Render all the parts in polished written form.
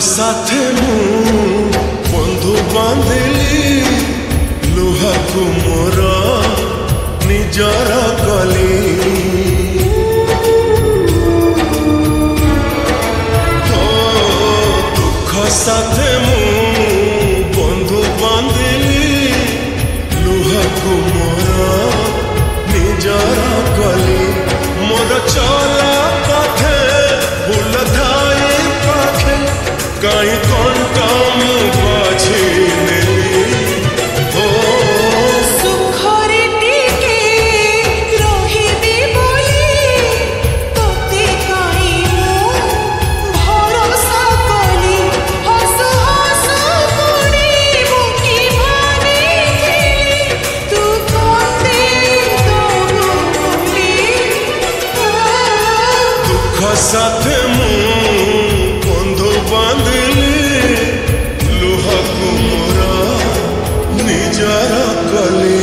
साथे मु बंधु बांधिली लुहा को मोर निजर कली दुख साथे मु बंधु बांधिली लुहा को मोर निजर कली मोर चला पथे भूल धाई पाखे कहीं कंटा मु बाछी नेली हो सुखरे टिके रहिबी बोली तोते कहीं मु भरोसा कली हसु हसु मुड़ी मुकी भानी तू कोते दबु बोली दुख साथे मु बंधु बांधिली लुहा को मोर निजर कली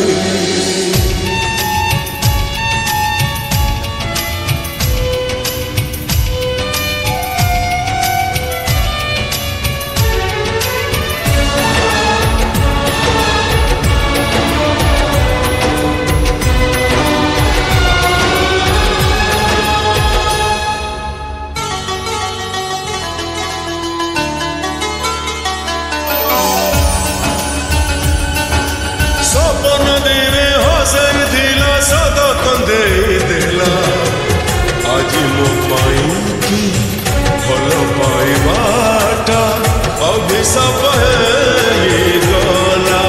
सपन दिने हसई दिला सदा कंदे देला आज मो पाई की भल पाइबाटा अभिशाप है गला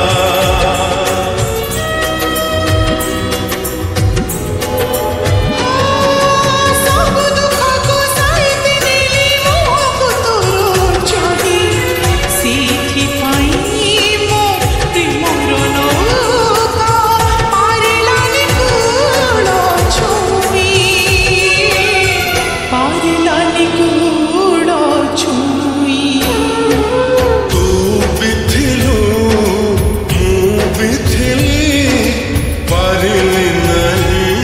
सब दुख को सहित नेली मोह को तोर चढ़ी सीथि पाई मो प्रेमर नौका पारिलानि कूल छुई पारिलानि कूल छुई तू भी थिलु मु भी थिली पारिली नहीं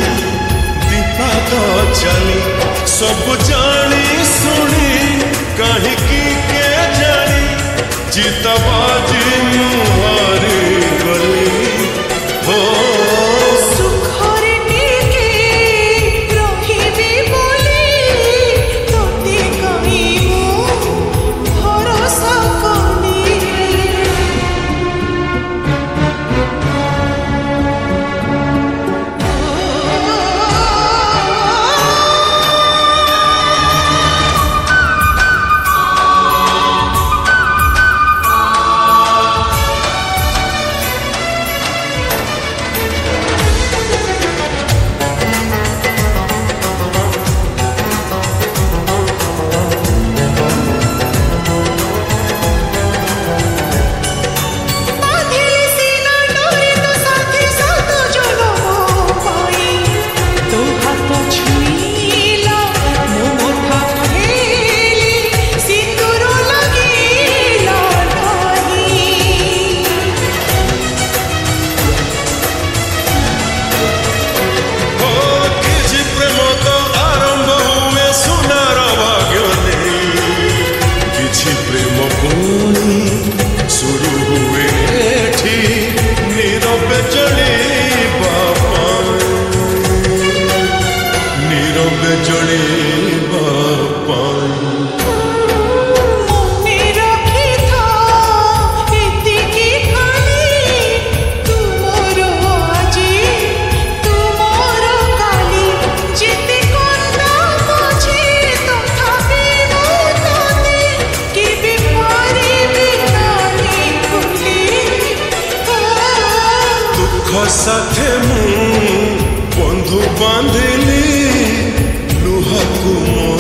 दीपा तो चली सब जानी सुनी कहीं की के जानी जीतबाजी मुहारी गली हो सुखरे टिके रहिबी बोली तोते कहीं मु भरोसा कली बांधिली सीना डोरी तो साथी साथ जनम पाई तो हाथ छुईला मो मोठा खेली सिंदूर लगीला नहीं हो किसी प्रेम तो आरंभ हुए सुनार भाग्य नहीं किसी प्रेम पुणी शुरू हुए एठी नीरवे जड़ीबा नीरवे जड़ीबा मने रखी था एतिकी खाली तू मोर आजी तू मोर काली जेते कोना बुझे तथापि मु तोते केबे पारिबी नाही भूली दुख साथे मु बंधु बांधिली लुहा को मोर